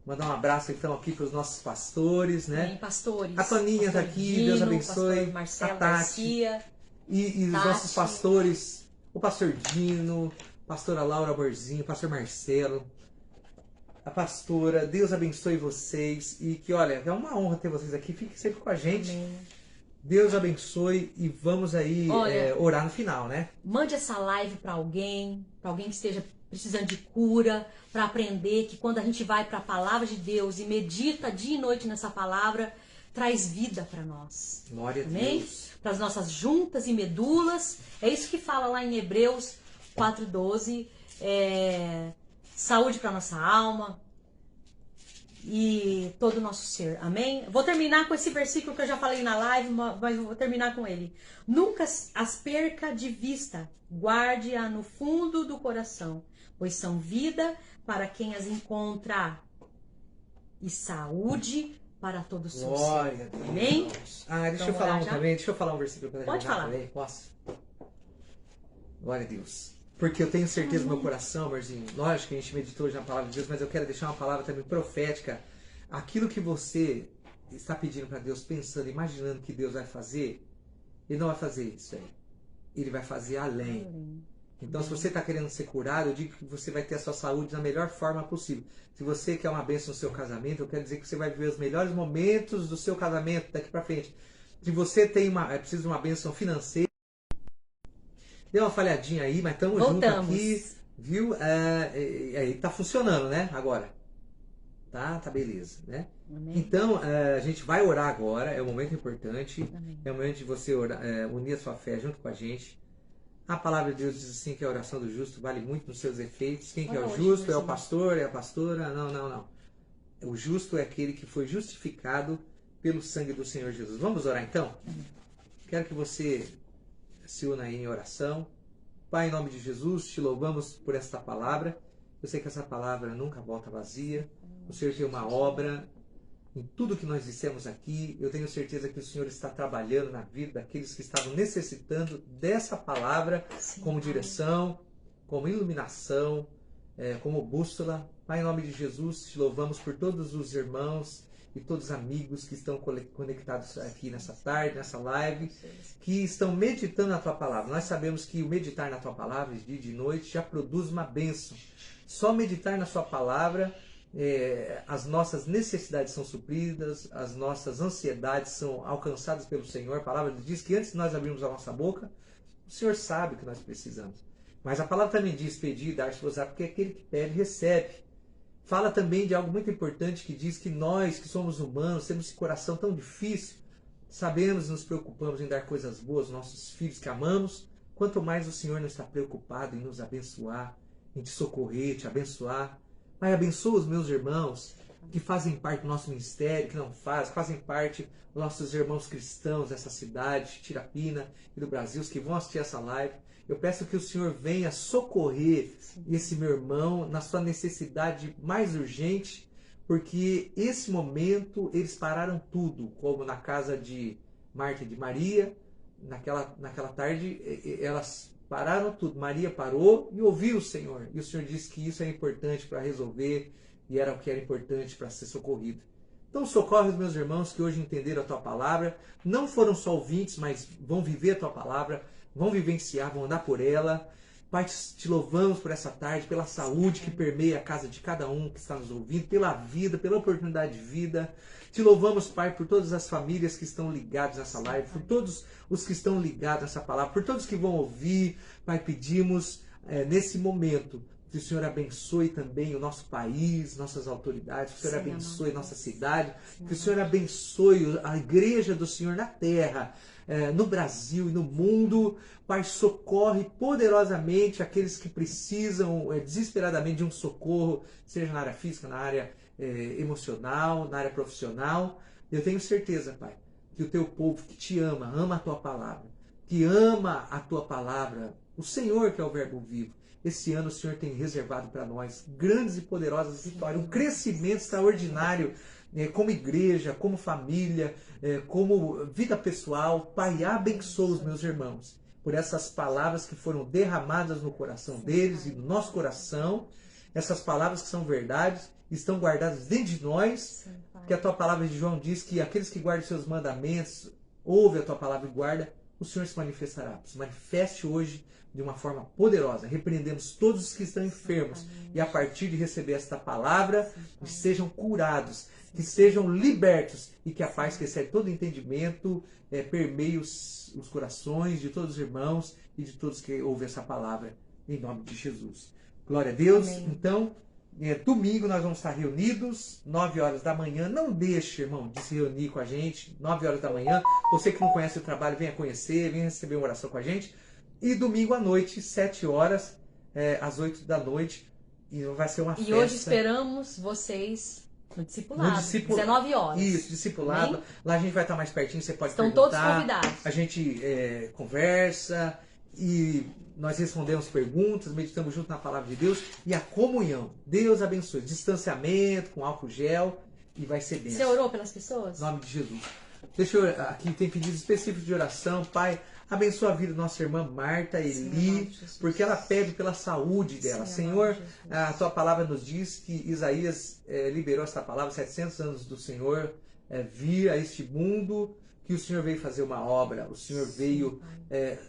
Mandar um abraço então aqui para os nossos pastores, né? Bem, pastores. A Toninha está aqui, Dino, Deus abençoe. Pastor Marcelo A Tati. Garcia. E os Tati. nossos pastores, o pastor Dino, pastora Laura Borzinho, pastor Marcelo, a pastora, Deus abençoe vocês. E que, olha, é uma honra ter vocês aqui. Fiquem sempre com a gente. Amém. Deus abençoe e vamos aí Olha, orar no final, né? Mande essa live para alguém que esteja precisando de cura, para aprender que quando a gente vai para a palavra de Deus e medita dia e noite nessa palavra, traz vida para nós. Glória a Amém? Deus. Para as nossas juntas e medulas. É isso que fala lá em Hebreus 4:12. Saúde para nossa alma e todo o nosso ser. Amém? Vou terminar com esse versículo que eu já falei na live, mas vou terminar com ele. Nunca as perca de vista, guarde-a no fundo do coração, pois são vida para quem as encontra e saúde para todo o seu ser. Glória a Deus. Amém? Deixa Vamos eu falar orar um já? também. Deixa eu falar um versículo para Pode falar. também. Posso? Glória a Deus. Porque eu tenho certeza no meu coração, Marzinho, lógico que a gente meditou já na palavra de Deus, mas eu quero deixar uma palavra também profética. Aquilo que você está pedindo para Deus, pensando, imaginando que Deus vai fazer, Ele não vai fazer isso aí. Ele vai fazer além. Então, se você está querendo ser curado, eu digo que você vai ter a sua saúde da melhor forma possível. Se você quer uma bênção no seu casamento, eu quero dizer que você vai viver os melhores momentos do seu casamento daqui para frente. Se você precisa de uma bênção financeira, deu uma falhadinha aí, mas estamos juntos aqui, viu? Aí tá funcionando, né? Agora. Tá beleza, né? Amém. Então, a gente vai orar agora, é um momento importante. Amém. É o momento de você orar, unir a sua fé junto com a gente. A palavra de Deus diz assim que a oração do justo vale muito nos seus efeitos. Quem que é o justo? É o pastor? É a pastora? Não. O justo é aquele que foi justificado pelo sangue do Senhor Jesus. Vamos orar então? Quero que você se una aí em oração. Pai, em nome de Jesus, te louvamos por esta palavra. Eu sei que essa palavra nunca volta vazia. O Senhor tem uma obra em tudo que nós dissemos aqui. Eu tenho certeza que o Senhor está trabalhando na vida daqueles que estavam necessitando dessa palavra. Sim, como direção, como iluminação, como bússola. Pai, em nome de Jesus, te louvamos por todos os irmãos e todos os amigos que estão conectados aqui nessa tarde, nessa live, que estão meditando na Tua Palavra. Nós sabemos que o meditar na Tua Palavra, de dia e de noite, já produz uma bênção. Só meditar na Sua Palavra, as nossas necessidades são supridas, as nossas ansiedades são alcançadas pelo Senhor. A palavra diz que antes de nós abrirmos a nossa boca, o Senhor sabe o que nós precisamos. Mas a palavra também diz, pedir, dar-se-vos-á, porque aquele que pede, recebe. Fala também de algo muito importante que diz que nós, que somos humanos, temos esse coração tão difícil, sabemos e nos preocupamos em dar coisas boas aos nossos filhos que amamos, quanto mais o Senhor não está preocupado em nos abençoar, em te socorrer, te abençoar. Pai, abençoa os meus irmãos que fazem parte do nosso ministério, que não fazem parte dos nossos irmãos cristãos dessa cidade, Tirapina e do Brasil, os que vão assistir essa live. Eu peço que o Senhor venha socorrer esse meu irmão na sua necessidade mais urgente, porque esse momento eles pararam tudo, como na casa de Marta e de Maria, naquela tarde elas pararam tudo. Maria parou e ouviu o Senhor, e o Senhor disse que isso é importante para resolver e era o que era importante para ser socorrido. Então socorre os meus irmãos que hoje entenderam a Tua Palavra, não foram só ouvintes, mas vão viver a Tua Palavra, vão vivenciar, vão andar por ela, Pai, te louvamos por essa tarde, pela saúde que permeia a casa de cada um que está nos ouvindo, pela vida, pela oportunidade de vida. Te louvamos, Pai, por todas as famílias que estão ligadas nessa live, por todos os que estão ligados nessa palavra, por todos que vão ouvir. Pai, pedimos nesse momento que o Senhor abençoe também o nosso país, nossas autoridades, que o Senhor abençoe nossa cidade, que o Senhor abençoe a igreja do Senhor na terra, no Brasil e no mundo. Pai, socorre poderosamente aqueles que precisam desesperadamente de um socorro, seja na área física, na área emocional, na área profissional. Eu tenho certeza, Pai, que o teu povo que te ama, ama a tua palavra, que ama a tua palavra, o Senhor que é o verbo vivo. Esse ano o Senhor tem reservado para nós grandes e poderosas vitórias, um crescimento extraordinário como igreja, como família, como vida pessoal. Pai, abençoa os meus irmãos por essas palavras que foram derramadas no coração deles e no nosso coração. Essas palavras que são verdades, estão guardadas dentro de nós, que a tua palavra de João diz que aqueles que guardam os seus mandamentos, ouve a tua palavra e guarda, o Senhor se manifestará. Se manifeste hoje de uma forma poderosa. Repreendemos todos os que estão enfermos e a partir de receber esta palavra, que sejam curados, que sejam libertos e que a paz que excede todo entendimento permeie os corações de todos os irmãos e de todos que ouvem essa palavra, em nome de Jesus. Glória a Deus. Amém. Então, domingo nós vamos estar reunidos, 9 horas da manhã. Não deixe, irmão, de se reunir com a gente, 9 horas da manhã. Você que não conhece o trabalho, venha conhecer, venha receber uma oração com a gente. E domingo à noite, 7 horas, às 8 da noite. E vai ser uma festa. E hoje esperamos vocês no discipulado, 19 horas. Isso, discipulado. Amém? Lá a gente vai estar mais pertinho, você pode Estão perguntar. todos convidados. A gente conversa e nós respondemos perguntas, meditamos junto na palavra de Deus e a comunhão. Deus abençoe. Distanciamento com álcool gel e vai ser bênção. Você orou pelas pessoas? Em nome de Jesus. Deixa eu aqui, tem pedidos específicos de oração. Pai, abençoa a vida da nossa irmã Marta Eli, porque ela pede pela saúde dela. Senhor, a tua palavra nos diz que Isaías liberou esta palavra, 700 anos do Senhor vir a este mundo, que o Senhor veio fazer uma obra, o Senhor veio,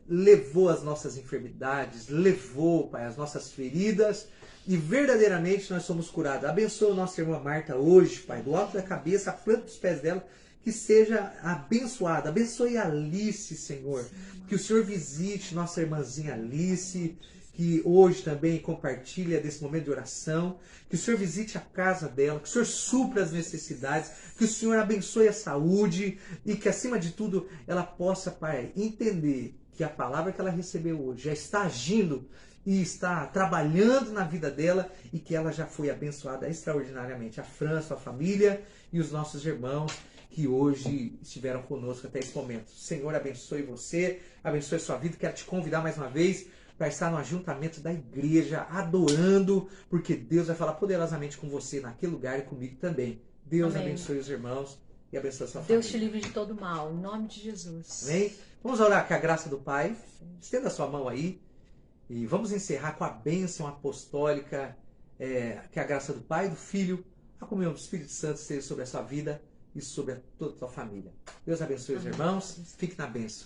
levou as nossas enfermidades, levou, Pai, as nossas feridas, e verdadeiramente nós somos curados. Abençoa a nossa irmã Marta hoje, Pai, do alto da cabeça, a planta dos pés dela, que seja abençoada. Abençoe a Alice, Senhor. Que o Senhor visite nossa irmãzinha Alice, que hoje também compartilha desse momento de oração. Que o Senhor visite a casa dela, que o Senhor supra as necessidades, que o Senhor abençoe a saúde e que, acima de tudo, ela possa, Pai, entender que a palavra que ela recebeu hoje já está agindo e está trabalhando na vida dela e que ela já foi abençoada extraordinariamente. A Fran, sua família e os nossos irmãos que hoje estiveram conosco até esse momento. Senhor, abençoe você, abençoe a sua vida. Quero te convidar mais uma vez para estar no ajuntamento da igreja, adorando, porque Deus vai falar poderosamente com você naquele lugar e comigo também. Deus Amém. Abençoe os irmãos e abençoe a sua família. Deus te livre de todo mal, em nome de Jesus. Amém? Vamos orar com a graça do Pai. Estenda a sua mão aí e vamos encerrar com a bênção apostólica, que é a graça do Pai, do Filho, a comunhão do Espírito Santo seja sobre a sua vida e sobre toda a tua família. Deus abençoe os irmãos. Fique na bênção.